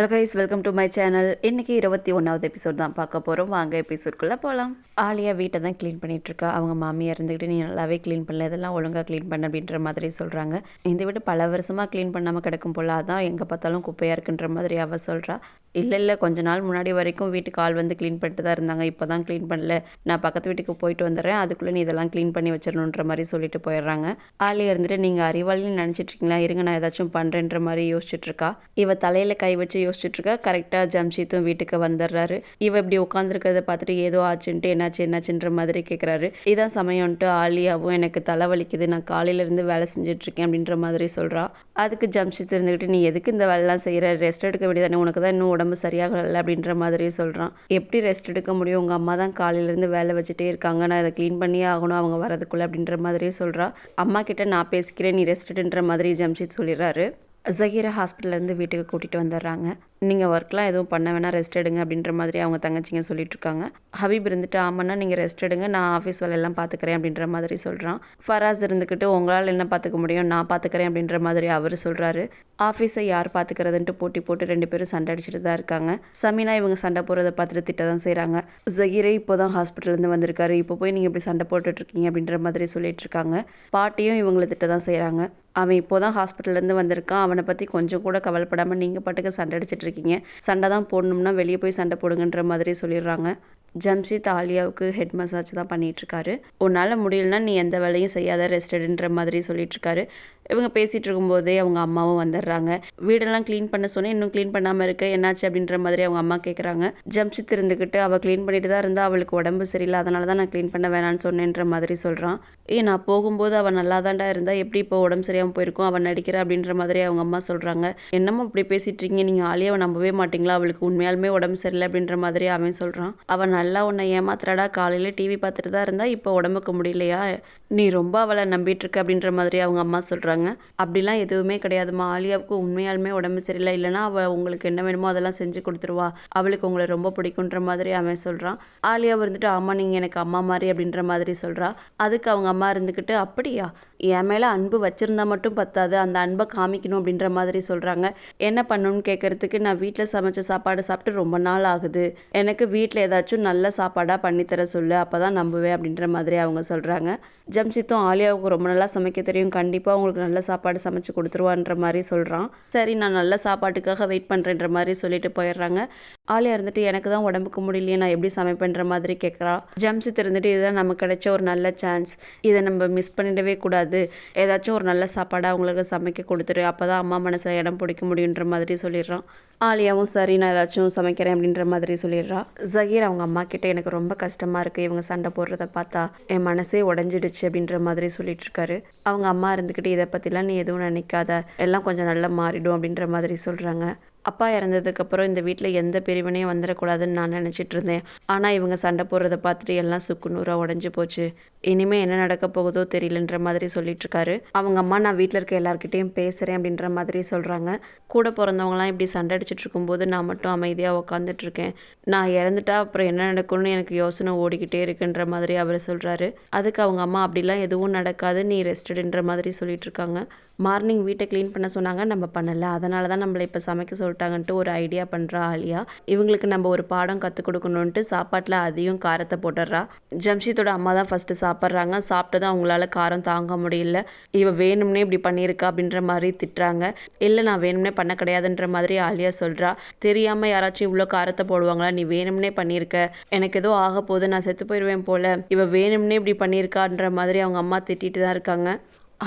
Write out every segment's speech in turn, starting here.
Hello guys, welcome to my channel. இன்றைக்கி 21வது episode தான் பார்க்க போகிறோம். வாங்க எபிசோட்குள்ளே போகலாம். ஆலியா வீட்டை தான் க்ளீன் பண்ணிகிட்ருக்கா. அவங்க மாமியார் இருந்துக்கிட்டு நீ நல்லாவே க்ளீன் பண்ணல, இதெல்லாம் ஒழுங்காக க்ளீன் பண்ண அப்படின்ற மாதிரி சொல்கிறாங்க. இந்த வீட்டு பல வருஷமாக க்ளீன் பண்ணாமல் கிடக்கும் போல், அதான் எங்கே பார்த்தாலும் குப்பையாக இருக்குன்ற மாதிரி அவள் சொல்கிறா. இல்லை கொஞ்ச நாள் முன்னாடி வரைக்கும் வீட்டுக்கு ஆள் வந்து க்ளீன் பண்ணிட்டு தான் இருந்தாங்க, இப்போ தான் க்ளீன் பண்ணல, நான் பக்கத்து வீட்டுக்கு போயிட்டு வந்துடுறேன், அதுக்குள்ளே நீ இதெல்லாம் க்ளீன் பண்ணி வச்சிடணுன்ற மாதிரி சொல்லிட்டு போயிடுறாங்க. ஆலியா இருந்துட்டு நீங்கள் அறிவாளின்னு நினச்சிட்ருக்கீங்களா, இருங்க நான் ஏதாச்சும் பண்ணுறேன்ற மாதிரி யோசிச்சுட்ருக்கா. இவ தலையில் கை வச்சு யோசிச்சுட்ருக்கா. கரெக்டாக ஜம்ஷீத்தும் வீட்டுக்கு வந்துடுறாரு. இவ இப்படி உட்காந்துருக்கிறத பார்த்துட்டு ஏதோ ஆச்சுன்ட்டு என்னாச்சுன்ற மாதிரி கேட்குறாரு. இதான் சமயம்ன்ட்டு ஆலியாவும் எனக்கு தலைவலிக்குது, நான் காலையிலேருந்து வேலை செஞ்சிட்ருக்கேன் அப்படின்ற மாதிரி சொல்கிறா. அதுக்கு ஜம்ஷீத் இருந்துக்கிட்டு நீ எதுக்கு இந்த வேலைலாம் செய்கிற, ரெஸ்ட் எடுக்க வேண்டியதானே, உனக்கு தான் இன்னும் உடம்பு சரியாகலை அப்படின்ற மாதிரி சொல்கிறான். எப்படி ரெஸ்ட் எடுக்க முடியும், உங்கள் அம்மா தான் காலையிலேருந்து வேலை வச்சுட்டே இருக்காங்க, நான் இதை க்ளீன் பண்ணியே ஆகணும் அவங்க வரதுக்குள்ளே அப்படின்ற மாதிரி சொல்கிறா. அம்மா கிட்ட நான் பேசிக்கிறேன், நீ ரெஸ்ட் எடுன்ற மாதிரி ஜம்ஷீத் சொல்லிடுறாரு. ஜஹீரா ஹாஸ்பிட்டல்லேருந்து வீட்டுக்கு கூட்டிகிட்டு வந்துடுறாங்க. நீங்கள் ஒர்க்லாம் எதுவும் பண்ண வேணாம், ரெஸ்ட் எடுங்க அப்படின்ற மாதிரி அவங்க தங்கச்சிங்க சொல்லிட்டுருக்காங்க. ஹபீப் இருந்துட்டு ஆமாண்ணா நீங்கள் ரெஸ்ட் எடுங்க, நான் ஆஃபீஸ் வேலையெல்லாம் பார்த்துக்கிறேன் அப்படின்ற மாதிரி சொல்கிறான். ஃபராஸ் இருந்துக்கிட்டு உங்களால் என்ன பார்த்துக்க முடியும், நான் பார்த்துக்கிறேன் அப்படின்ற மாதிரி அவர் சொல்கிறாரு. ஆஃபீஸை யார் பார்த்துக்கிறதுன்ட்டு போட்டி போட்டு 2 பேரும் சண்டை அடிச்சுட்டு தான் இருக்காங்க. சமீனா இவங்க சண்டை போடுறதை பார்த்துட்டு திட்ட தான் செய்கிறாங்க. ஜஹீரே இப்போ தான் ஹாஸ்பிட்டல்லேருந்து வந்திருக்காரு, இப்போ போய் நீங்கள் இப்படி சண்டை போட்டுட்ருக்கீங்க அப்படின்ற மாதிரி சொல்லிட்டு இருக்காங்க. பாட்டியும் இவங்களை திட்ட தான் செய்கிறாங்க. அவன் இப்போ தான் ஹாஸ்பிட்டல்லேருந்து வந்திருக்கான், அவனை பற்றி கொஞ்சம் கூட கவலைப்படாமல் நீங்கள் பாட்டுக்கு சண்டை அடிச்சிட்டு இருக்கீங்க, சண்டை தான் போடணும்னா வெளியே போய் சண்டை போடுங்கன்ற மாதிரி சொல்லிடுறாங்க. ஜம்ஷீத் ஆலியாவுக்கு ஹெட் மசாஜ் தான் பண்ணிகிட்ருக்காரு. உன்னால் முடியலன்னா நீ எந்த வேலையும் செய்யாத, ரெஸ்ட் எடுன்ற மாதிரி சொல்லிட்டுருக்காரு. இவங்க பேசிகிட்டு இருக்கும்போதே அவங்க அம்மாவும் வந்துடுறாங்க. வீடெல்லாம் க்ளீன் பண்ண சொன்னேன், இன்னும் க்ளீன் பண்ணாமல் இருக்க, என்னாச்சு அப்படின்ற மாதிரி அவங்க அம்மா கேட்குறாங்க. ஜம்ஷீத் இருந்துக்கிட்டு அவள் க்ளீன் பண்ணிட்டு தான் இருந்தால், அவளுக்கு உடம்பு சரியில்லை, அதனால தான் நான் க்ளீன் பண்ண வேணான்னு சொன்னேன்ற மாதிரி சொல்கிறான். நான் போகும்போது அவள் நல்லா தாண்டா இருந்தா, எப்படி இப்போ உடம்பு சரியாமல் போயிருக்கும், அவன் நடிக்கிற அப்படின்ற மாதிரி அவங்க அம்மா சொல்கிறாங்க. என்னமோ இப்படி பேசிகிட்டு இருக்கீங்க, நீங்கள் ஆலியாவை நம்பவே மாட்டிங்களா, அவளுக்கு உண்மையாலுமே உடம்பு சரியில்லை அப்படின்ற மாதிரி அவன் சொல்கிறான். அவன் நல்லா உன்னை ஏமாத்துறாடா, காலையில் டிவி பார்த்துட்டு தான் இருந்தா, இப்போ உடம்புக்கு முடியலையா, நீ ரொம்ப அவளை நம்பிட்டு இருக்க அப்படின்ற மாதிரி அவங்க அம்மா சொல்கிறாங்க. அப்படிலாம் எதுவுமே கிடையாதுமா, ஆலியாவுக்கு உண்மையாலுமே உடம்பு சரியில்லை, இல்லைனா அவள் உங்களுக்கு என்ன வேணுமோ அதெல்லாம் செஞ்சு கொடுத்துருவா, அவளுக்கு உங்களை ரொம்ப பிடிக்குன்ற மாதிரி அவன் சொல்கிறான். ஆலியா இருந்துட்டு ஆமாம் நீங்கள் எனக்கு அம்மா மாதிரி அப்படின்ற மாதிரி சொல்கிறா. அதுக்கு அவங்க அம்மா இருந்துக்கிட்டு அப்படியா, என் மேலே அன்பு வச்சுருந்தா மட்டும் பத்தாது, அந்த அன்பை காமிக்கணும் அப்படின்ற மாதிரி சொல்கிறாங்க. என்ன பண்ணணும்னு கேட்குறதுக்கு நான் வீட்டில் சமைச்ச சாப்பாடு சாப்பிட்டு ரொம்ப நாள் ஆகுது, எனக்கு வீட்டில் ஏதாச்சும் நல்ல சாப்பாடாக பண்ணித்தர சொல்லு, அப்போ தான் நம்புவேன் அப்படின்ற மாதிரி அவங்க சொல்கிறாங்க. ஜம்ஷீத்தும் ஆலியாவுக்கு ரொம்ப நல்லா சமைக்க தெரியும், கண்டிப்பாக உங்களுக்கு நல்ல சாப்பாடு சமைச்சு கொடுத்துருவான்ற மாதிரி சொல்கிறான். சரி நான் நல்ல சாப்பாட்டுக்காக வெயிட் பண்ணுறேன்ற மாதிரி சொல்லிட்டு போயிடுறாங்க. ஆலியா இருந்துட்டு எனக்கு தான் உடம்புக்கு முடியலையே, நான் எப்படி சமைப்பேன்ற மாதிரி கேட்குறா. ஜம்ஷீத் இருந்துட்டு இதுதான் நமக்கு கிடைச்ச ஒரு நல்ல சான்ஸ், இதை நம்ம மிஸ் பண்ணிடவே கூடாது, ஏதாச்சும் ஒரு நல்ல சாப்பாடாக அவங்களுக்கு சமைக்க கொடுத்துரு, அப்போ தான் அம்மா மனசில் இடம் பிடிக்க முடியுன்ற மாதிரி சொல்லிடுறான். ஆலியாவும் சரி நான் ஏதாச்சும் சமைக்கிறேன் அப்படின்ற மாதிரி சொல்லிடுறா. ஜஹீர் அவங்க அம்மா கிட்ட எனக்கு ரொம்ப கஷ்டமாக இருக்குது, இவங்க சண்டை போடுறத பார்த்தா என் மனசே உடஞ்சிடுச்சு அப்படின்ற மாதிரி சொல்லிட்டு இருக்காரு. அவங்க அம்மா இருந்துக்கிட்டு இதை பற்றிலாம் நீ எதுவும் நினைக்காத, எல்லாம் கொஞ்சம் நல்லா மாறிடும் அப்படின்ற மாதிரி சொல்கிறாங்க. அப்பா இறந்ததுக்கப்புறம் இந்த வீட்டில் எந்த பிரிவினையும் வந்துடக்கூடாதுன்னு நான் நினச்சிட்டு இருந்தேன், ஆனால் இவங்க சண்டை போடுறத பார்த்துட்டு எல்லாம் சுக்குநூறாக உடஞ்சி போச்சு, இனிமேல் என்ன நடக்க போகுதோ தெரியலன்ற மாதிரி சொல்லிட்டு இருக்காரு. அவங்க அம்மா நான் வீட்டில் இருக்க எல்லாருக்கிட்டையும் பேசுகிறேன் அப்படின்ற மாதிரி சொல்கிறாங்க. கூட பிறந்தவங்களாம் இப்படி சண்டை அடிச்சிட்டு இருக்கும்போது நான் மட்டும் அமைதியாக உட்காந்துட்டு இருக்கேன், நான் இறந்துட்டா அப்புறம் என்ன நடக்கும்னு எனக்கு யோசனை ஓடிக்கிட்டே இருக்குன்ற மாதிரி அவர் சொல்கிறாரு. அதுக்கு அவங்க அம்மா அப்படிலாம் எதுவும் நடக்காது, நீ ரெஸ்டடுன்ற மாதிரி சொல்லிட்டு இருக்காங்க. மார்னிங் வீட்டை க்ளீன் பண்ண சொன்னாங்க, நம்ம பண்ணலை, அதனால தான் நம்மளை இப்போ சமைக்க சொல்லிட்டாங்கன்ட்டு ஒரு ஐடியா பண்ணுறா ஆலியா. இவங்களுக்கு நம்ம ஒரு பாடம் கற்றுக் கொடுக்கணுன்ட்டு சாப்பாட்டில் அதையும் காரத்தை போட்டுடுறா. ஜம்ஷீத்தோட அம்மா தான் ஃபஸ்ட்டு சாப்பிட்றாங்க. சாப்பிட்டதும் அவங்களால காரம் தாங்க முடியல, இவ வேணும்னே இப்படி பண்ணியிருக்கா அப்படின்ற மாதிரி திட்டுறாங்க. இல்லை நான் வேணும்னே பண்ண கிடையாதுன்ற மாதிரி ஆலியா சொல்கிறா. தெரியாமல் யாராச்சும் இவ்வளோ காரத்தை போடுவாங்களா, நீ வேணும்னே பண்ணியிருக்க, எனக்கு ஏதோ ஆக போகுது, நான் செத்து போயிடுவேன் போல், இவ வேணும்னே இப்படி பண்ணியிருக்கான்ற மாதிரி அவங்க அம்மா திட்டிட்டு தான் இருக்காங்க.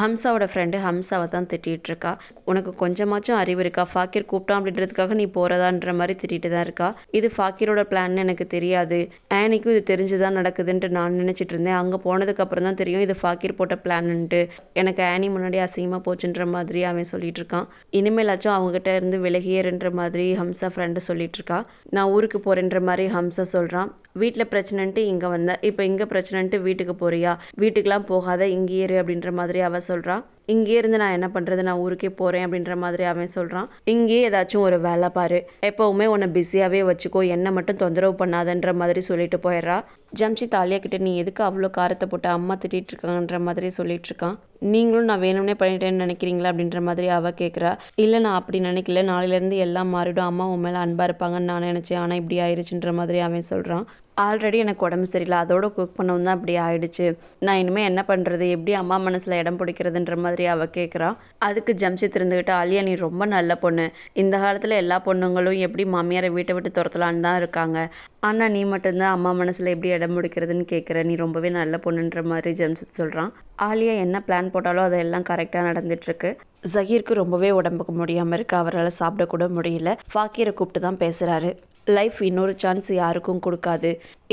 ஹம்சாவோட ஃப்ரெண்டு ஹம்சாவை தான் திட்டிகிட்டு இருக்கா. உனக்கு கொஞ்சமாச்சும் அறிவு இருக்கா, ஃபாக்கிர் கூப்பிட்டான் அப்படின்றதுக்காக நீ போகிறதான்ற மாதிரி திட்டிகிட்டு தான் இருக்கா. இது ஃபாக்கிரோட பிளான்னு எனக்கு தெரியாது, ஆனிக்கும் இது தெரிஞ்சு தான் நடக்குதுன்ட்டு நான் நினச்சிட்டு இருந்தேன், அங்கே போனதுக்கப்புறம் தான் தெரியும் இது ஃபாக்கிர் போட்ட பிளான்ன்ட்டு, எனக்கு ஆனி முன்னாடி அசிங்கமாக போச்சுன்ற மாதிரி அவன் சொல்லிட்டு இருக்கான். இனிமேலாச்சும் அவங்ககிட்ட இருந்து விலகியேறுன்ற மாதிரி ஹம்சா ஃப்ரெண்டு சொல்லிட்டு இருக்கா. நான் ஊருக்கு போகிறேன்ற மாதிரி ஹம்சா சொல்கிறான். வீட்டில் பிரச்சனைன்ட்டு இங்கே வந்தேன், இப்போ இங்கே பிரச்சனைன்ட்டு வீட்டுக்கு போறியா, வீட்டுக்கெலாம் போகாத, இங்கே ஏறு அப்படின்ற மாதிரி அவ சொல்கிறா. இங்கே இருந்து நான் என்ன பண்ணுறது, நான் ஊருக்கே போகிறேன் அப்படின்ற மாதிரி அவன் சொல்கிறான். இங்கேயே ஏதாச்சும் ஒரு வேலை பாரு, எப்போவுமே உன்னை பிஸியாகவே வச்சுக்கோ, என்னை மட்டும் தொந்தரவு பண்ணாதன்ற மாதிரி சொல்லிட்டு போயிடுறா. ஜம்ஷித் ஆலியா கிட்ட நீ எதுக்கு அவ்வளோ காரத்தை போட்டு அம்மா திட்டிகிட்டு இருக்காங்கன்ற மாதிரி சொல்லிட்டு இருக்கான். நீங்களும் நான் வேணும்னே பண்ணிட்டேன்னு நினைக்கிறீங்களா அப்படின்ற மாதிரி அவள் கேட்குறா. இல்லை நான் அப்படி நினைக்கல, நாளையிலேருந்து எல்லாம் மாறிடும், அம்மா உன் மேலே அன்பாக இருப்பாங்கன்னு நான் நினச்சேன், ஆனால் இப்படி ஆயிடுச்சுன்ற மாதிரி அவன் சொல்கிறான். ஆல்ரெடி எனக்கு உடம்பு சரியில்லை, அதோட குக் பண்ணவும் தான் அப்படி ஆயிடுச்சு, நான் இனிமேல் என்ன பண்ணுறது, எப்படி அம்மா மனசில் இடம் பிடிக்கிறதுன்ற மாதிரி அவள் கேட்குறா. அதுக்கு ஜம்ஷித் இருந்துக்கிட்டு ஆலியா நீ ரொம்ப நல்ல பொண்ணு, இந்த காலத்தில் எல்லா பொண்ணுங்களும் எப்படி மாமியாரை வீட்டை விட்டு துரத்தலான்னு தான் இருக்காங்க, ஆனால் நீ மட்டும்தான் அம்மா மனசில் எப்படி இடம் பிடிக்கிறதுன்னு கேட்குற, நீ ரொம்பவே நல்ல பொண்ணுன்ற மாதிரி ஜம்ஷித் சொல்கிறான். ஆலியா என்ன பிளான் போட்டாலும் அதெல்லாம் கரெக்டாக நடந்துட்டுருக்கு. ஜஹீருக்கு ரொம்பவே உடம்புக்கு முடியாமல் இருக்குது, அவரால் சாப்பிடக்கூட முடியல. ஃபாக்கீரை கூப்பிட்டு தான் பேசுகிறாரு. லைஃப் இன்னொரு சான்ஸ் யாருக்கும் கொடுக்காது,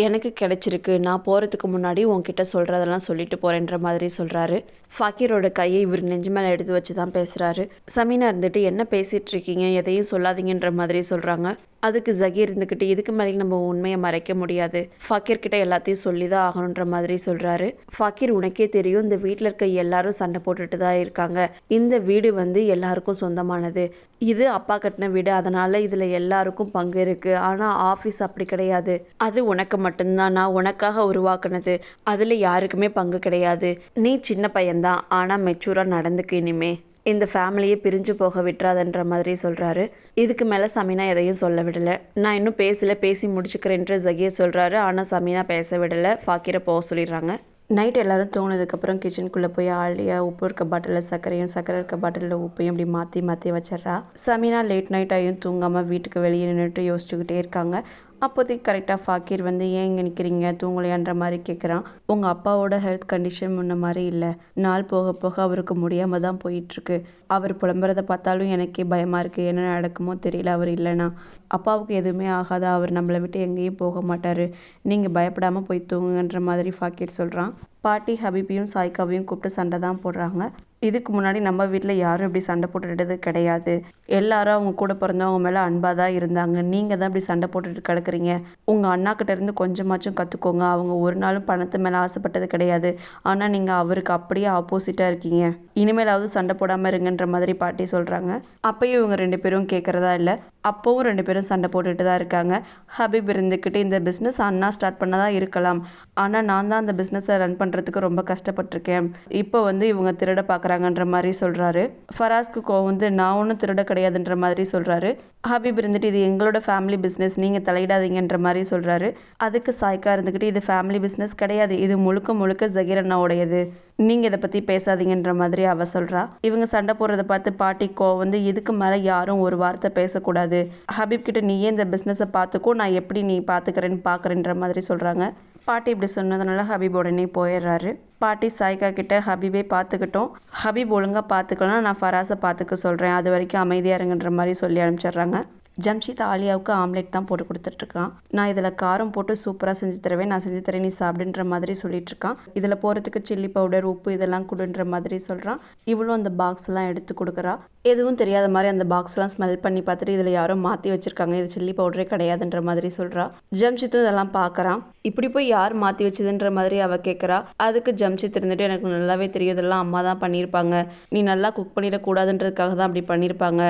எனக்கு கிடைச்சிருக்கு, நான் போகிறதுக்கு முன்னாடி உன்கிட்ட சொல்கிறதெல்லாம் சொல்லிட்டு போகிறேன்ற மாதிரி சொல்கிறாரு. ஃபாக்கீரோட கையை இவர் நெஞ்சு மேலே எடுத்து வச்சு தான் பேசுகிறாரு. சமீனா இருந்துட்டு என்ன பேசிகிட்டு இருக்கீங்க, எதையும் சொல்லாதீங்கன்ற மாதிரி சொல்கிறாங்க. அதுக்கு ஜகீர் இருந்துக்கிட்டு இதுக்கு மேலே நம்ம உண்மையை மறைக்க முடியாது, ஃபாக்கீர் கிட்ட எல்லாத்தையும் சொல்லி தான் ஆகணுன்ற மாதிரி சொல்கிறாரு. ஃபாக்கீர் உனக்கே தெரியும், இந்த வீட்டில் இருக்க எல்லாரும் சண்டை போட்டுட்டு தான் இருக்காங்க, இந்த வீடு வந்து எல்லாருக்கும் சொந்தமானது, இது அப்பா கட்டின வீடு, அதனால் இதில் எல்லாருக்கும் பங்கு இருக்குது, ஆனால் ஆஃபீஸ் அப்படி கிடையாது, அது உனக்கு மட்டும்தான், நான் உனக்காக உருவாக்குனது, அதில் யாருக்குமே பங்கு கிடையாது, நீ சின்ன பையன்தான், ஆனால் மெச்சூராக நடந்துக்கு, இனிமே இந்த ஃபேமிலியை பிரிஞ்சு போக விட்டுறாதுன்ற மாதிரி சொல்கிறாரு. இதுக்கு மேலே சமீனா எதையும் சொல்ல விடலை. நான் இன்னும் பேசி முடிச்சுக்கிறேன்ற ஜகீர் சொல்கிறாரு. ஆனால் சமீனா பேச விடலை, ஃபாக்கீரை போக சொல்லிடுறாங்க. நைட் எல்லோரும் தூங்கினதுக்கப்புறம் கிச்சனுக்குள்ளே போய் ஆலியா உப்பு இருக்க பாட்டிலில் சர்க்கரையும், சர்க்கரை இருக்க பாட்டிலில் உப்பையும் இப்படி மாற்றி வச்சிட்றா. சமீனா லேட் நைட் ஆகியும் தூங்காமல் வீட்டுக்கு வெளியே நின்றுட்டு யோசிச்சுக்கிட்டே இருக்காங்க. அப்போதைக்கு கரெக்டாக ஃபாக்கீர் வந்து ஏன் இங்கே நிற்கிறீங்க, தூங்கலையான்ற மாதிரி கேட்குறான். உங்கள் அப்பாவோட ஹெல்த் கண்டிஷன் முன்ன மாதிரி இல்லை, நாள் போக போக அவருக்கு முடியாமல் தான் போயிட்டுருக்கு, அவர் புலம்புறதை பார்த்தாலும் எனக்கே பயமாக இருக்குது, என்ன நடக்குமோ தெரியல, அவர் இல்லைனா அப்பாவுக்கு எதுவுமே ஆகாது, அவர் நம்மளை விட்டு எங்கேயும் போக மாட்டார், நீங்கள் பயப்படாமல் போய் தூங்குங்கன்ற மாதிரி ஃபாக்கீர் சொல்கிறான். பாட்டி ஹபீபையும் சாய்க்காவையும் கூப்பிட்டு சண்டை தான் போடுறாங்க. இதுக்கு முன்னாடி நம்ம வீட்டில் யாரும் இப்படி சண்டை போட்டுட்டது கிடையாது, எல்லாரும் அவங்க கூட பிறந்தவங்க மேலே அன்பாக தான் இருந்தாங்க, நீங்கள் தான் இப்படி சண்டை போட்டுட்டு கிடக்குறீங்க, உங்கள் அண்ணாக்கிட்ட இருந்து கொஞ்சமாச்சும் கற்றுக்கோங்க, அவங்க ஒரு நாளும் பணத்து மேலே ஆசைப்பட்டது கிடையாது, ஆனால் நீங்கள் அவருக்கு அப்படியே ஆப்போசிட்டாக இருக்கீங்க, இனிமேலாவது சண்டை போடாமல் இருங்கன்ற மாதிரி பாட்டி சொல்கிறாங்க. அப்போயும் இவங்க 2 பேரும் கேட்குறதா இல்லை, அப்போவும் 2 பேரும் சண்டை போட்டுட்டு தான் இருக்காங்க. ஹபீப் இருந்துக்கிட்டு இந்த பிஸ்னஸ் அண்ணா ஸ்டார்ட் பண்ணதாக இருக்கலாம், ஆனால் நான் தான் அந்த பிஸ்னஸை ரன் பண்ணுறதுக்கு ரொம்ப கஷ்டப்பட்டிருக்கேன், இப்போ வந்து இவங்க திருட பார்க்குறாங்கன்ற மாதிரி சொல்கிறாரு. ஃபராஸ்க்கு வந்து நான் ஒன்றும் திருட கிடையாதுன்ற மாதிரி சொல்கிறாரு. ஹபீப் இருந்துட்டு இது எங்களோட ஃபேமிலி பிஸ்னஸ், நீங்கள் தலையிடாதீங்கன்ற மாதிரி சொல்கிறாரு. அதுக்கு சாய்க்கா இருந்துக்கிட்டு இது ஃபேமிலி பிஸ்னஸ் கிடையாது, இது முழுக்க முழுக்க ஜகீர் அண்ணாவுடையது, நீங்கள் இதை பற்றி பேசாதீங்கன்ற மாதிரி அவ சொல்கிறா. இவங்க சண்டை போடுறத பார்த்து பாட்டிக்கோ வந்து இதுக்கு மேலே யாரும் ஒரு வார்த்தை பேசக்கூடாது, ஹபீப் கிட்ட நீயே இந்த பிஸ்னஸை பார்த்துக்கோ, நான் எப்படி நீ பார்த்துக்கிறேன்னு பார்க்குறேன்ற மாதிரி சொல்கிறாங்க. பாட்டி இப்படி சொன்னதுனால ஹபீப் உடனே போயிடுறாரு. பாட்டி சாய்க்கா கிட்ட ஹபீபே பார்த்துக்கிட்டோம், ஹபீப் ஒழுங்காக பார்த்துக்கலாம், நான் ஃபராஸை பார்த்துக்க சொல்கிறேன், அது வரைக்கும் அமைதியாக இருங்கன்ற மாதிரி சொல்லி அனுப்பிச்சிட்றாங்க. ஜம்ஷித் ஆலியாவுக்கு ஆம்லெட் தான் போட்டு கொடுத்துட்ருக்கான். நான் இதில் காரம் போட்டு சூப்பராக செஞ்சு தருவேன், நான் செஞ்சு தரேன், நீ சாப்பிடுன்ற மாதிரி சொல்லிட்டு இருக்கான். இதில் போகிறதுக்கு சில்லி பவுடர், உப்பு இதெல்லாம் கொடுன்ற மாதிரி சொல்கிறான். இவ்வளோ அந்த பாக்ஸ்லாம் எடுத்து கொடுக்குறா. எதுவும் தெரியாத மாதிரி அந்த பாக்ஸ்லாம் ஸ்மெல் பண்ணி பார்த்துட்டு இதில் யாரோ மாற்றி வச்சுருக்காங்க, இது சில்லி பவுடரே கிடையாதுன்ற மாதிரி சொல்கிறா. ஜம்ஷித்தும் இதெல்லாம் பார்க்குறான். இப்படி போய் யார் மாற்றி வச்சதுன்ற மாதிரி அவள் கேட்குறா. அதுக்கு ஜம்ஷித் இருந்துட்டு எனக்கு நல்லாவே தெரியும், இதெல்லாம் அம்மா தான் பண்ணியிருப்பாங்க, நீ நல்லா குக் பண்ணிடக்கூடாதுன்றதுக்காக தான் அப்படி பண்ணியிருப்பாங்க,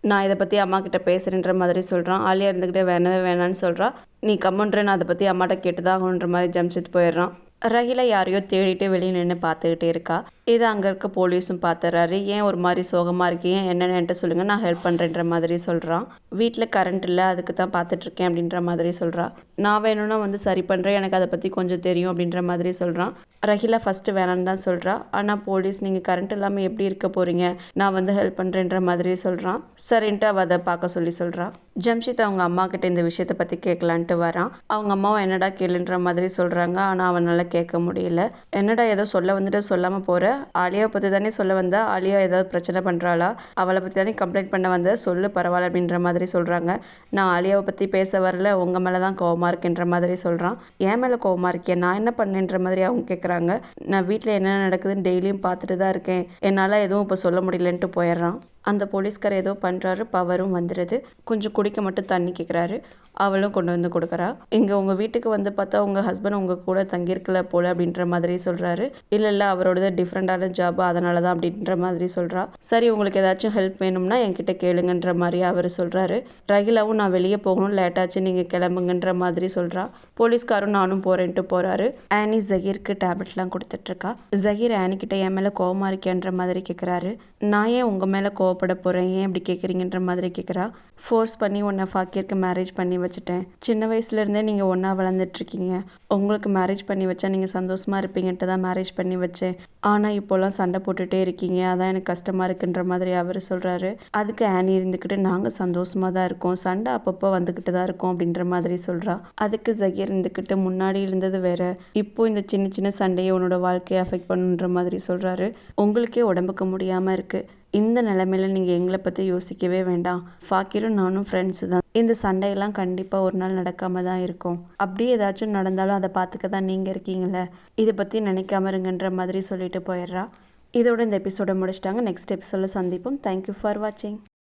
நான் இதை பற்றி அம்மா கிட்ட பேசுகிறேன்ற மாதிரி சொல்கிறான். ஆலியா இருந்துக்கிட்டே வேணான்னு சொல்கிறா. நீ கம்மன்ற, நான் அதை பற்றி அம்மாட்ட கேட்டு தான் ஆகணுன்ற மாதிரி ஜம்ஷித் போயிடுறான். ரஹீலா யாரையோ தேடிட்டு வெளியே நின்று பார்த்துக்கிட்டே இருக்கா. இது அங்கே இருக்க போலீஸும் பார்த்துறாரு. ஏன் ஒரு மாதிரி சோகமாக இருக்கீங்க, என்னென்னு சொல்லுங்கள், நான் ஹெல்ப் பண்ணுறேன்ற மாதிரி சொல்கிறான். வீட்டில் கரண்ட் இல்லை, அதுக்கு தான் பார்த்துட்ருக்கேன் அப்படின்ற மாதிரி சொல்கிறா. நான் வேணும்னா வந்து சரி பண்ணுறேன், எனக்கு அதை பற்றி கொஞ்சம் தெரியும் அப்படின்ற மாதிரி சொல்கிறான். ரஹீலா ஃபஸ்ட்டு வேணான்னு தான் சொல்கிறா. ஆனால் போலீஸ் நீங்கள் கரண்ட் இல்லாமல் எப்படி இருக்க போகிறீங்க, நான் வந்து ஹெல்ப் பண்ணுறேன்ற மாதிரி சொல்கிறான். சரின்ட்டு அவள் அதை பார்க்க சொல்லி சொல்கிறா. ஜம்ஷித் அவங்க அம்மா கிட்ட இந்த விஷயத்தை பற்றி கேட்கலான்ட்டு வரான். அவங்க அம்மாவை என்னடா கேளுன்ற மாதிரி சொல்கிறாங்க. ஆனால் அவனால் கேட்க முடியல. என்னடா ஏதோ சொல்ல வந்துட்டு சொல்லாமல் போகிற, ஆலியாவை பற்றி தானே சொல்ல வந்தா, ஆலியா ஏதாவது பிரச்சனை பண்ணுறாளா, அவளை பற்றி தானே கம்ப்ளைண்ட் பண்ண வந்த, சொல்லு பரவாயில்ல அப்படின்ற மாதிரி சொல்கிறாங்க. நான் ஆலியாவை பற்றி பேச வரல, உங்கள் மேலே தான் கோவமாக இருக்குன்ற மாதிரி சொல்கிறான். என் மேலே கோவமாக இருக்கேன், நான் என்ன பண்ணேன்ற மாதிரி அவங்க கேட்குறாங்க. நான் வீட்டில் என்ன நடக்குதுன்னு டெய்லியும் பார்த்துட்டு தான் இருக்கேன், என்னால் எதுவும் இப்போ சொல்ல முடியலன்ட்டு போயிடுறான். அந்த போலீஸ்கார் ஏதோ பண்ணுறாரு, பவரும் வந்துடுது. கொஞ்சம் குடிக்க மட்டும் தண்ணி கேட்குறாரு, அவளும் கொண்டு வந்து கொடுக்குறா. இங்கே உங்கள் வீட்டுக்கு வந்து பார்த்தா உங்கள் ஹஸ்பண்ட் உங்கள் கூட தங்கியிருக்கல போல் அப்படின்ற மாதிரி சொல்கிறாரு. இல்லை அவரோடது டிஃப்ரெண்ட்டான ஜாப், அதனால தான் அப்படின்ற மாதிரி சொல்கிறா. சரி உங்களுக்கு ஏதாச்சும் ஹெல்ப் வேணும்னா என்கிட்ட கேளுங்கன்ற மாதிரி அவர் சொல்கிறாரு. ரகிலாவும் நான் வெளியே போகணும், லேட்டாச்சு நீங்கள் கிளம்புங்கன்ற மாதிரி சொல்கிறா. போலீஸ்காரும் நானும் போகிறேன்ட்டு போகிறாரு. ஆனி ஜஹீருக்கு டேப்லெட்லாம் கொடுத்துட்ருக்கா. ஜஹீர் ஆனிக்கிட்ட என் மேலே கோவமாக இருக்கேன்ற மாதிரி கேட்குறாரு. நான் ஏன் உங்கள் மேலே கோவப்பட போகிறேன், ஏன் இப்படி கேட்குறீங்கன்ற மாதிரி கேட்குறா. ஃபோர்ஸ் பண்ணி உன்னை ஃபாக்கிருக்கு மேரேஜ் பண்ணி வச்சுட்டேன். சின்ன வயசுலேருந்தே நீங்கள் ஒன்றா வளர்ந்துட்டுருக்கீங்க. உங்களுக்கு மேரேஜ் பண்ணி வச்சா நீங்கள் சந்தோஷமாக இருப்பீங்கன்ட்டு தான் மேரேஜ் பண்ணி வச்சேன். ஆனால் இப்போல்லாம் சண்டை போட்டுகிட்டே இருக்கீங்க, அதான் எனக்கு கஷ்டமாக இருக்குன்ற மாதிரி அவர் சொல்கிறாரு. அதுக்கு ஆனி இருந்துக்கிட்டு நாங்கள் சந்தோஷமாக தான் இருக்கோம், சண்டை அப்பப்போ வந்துக்கிட்டு தான் இருக்கோம் அப்படின்ற மாதிரி சொல்கிறா. அதுக்கு ஜஹீர் இருந்துக்கிட்டு முன்னாடி இருந்தது வேற, இப்போ இந்த சின்ன சின்ன சண்டையை உன்னோட வாழ்க்கையை அஃபெக்ட் பண்ணுன்ற மாதிரி சொல்கிறாரு. உங்களுக்கே உடம்புக்கு முடியாமல் இருக்குது, இந்த நிலைமையில நீங்கள் எங்களை பற்றி யோசிக்கவே வேண்டாம். ஃபாக்கிரும் நானும் ஃப்ரெண்ட்ஸு தான். இந்த சண்டையெல்லாம் கண்டிப்பாக ஒரு நாள் நடக்காம தான் இருக்கும். அப்படியே ஏதாச்சும் நடந்தாலும் அதை பார்த்துக்க தான் நீங்கள் இருக்கீங்களே, இதை பற்றி நினைக்காம இருங்கன்ற மாதிரி சொல்லிட்டு போயிடுறா. இதோட இந்த எபிசோடை முடிச்சிட்டாங்க. நெக்ஸ்ட் எபிசோடில் சந்திப்போம். தேங்க்யூ ஃபார் வாட்சிங்.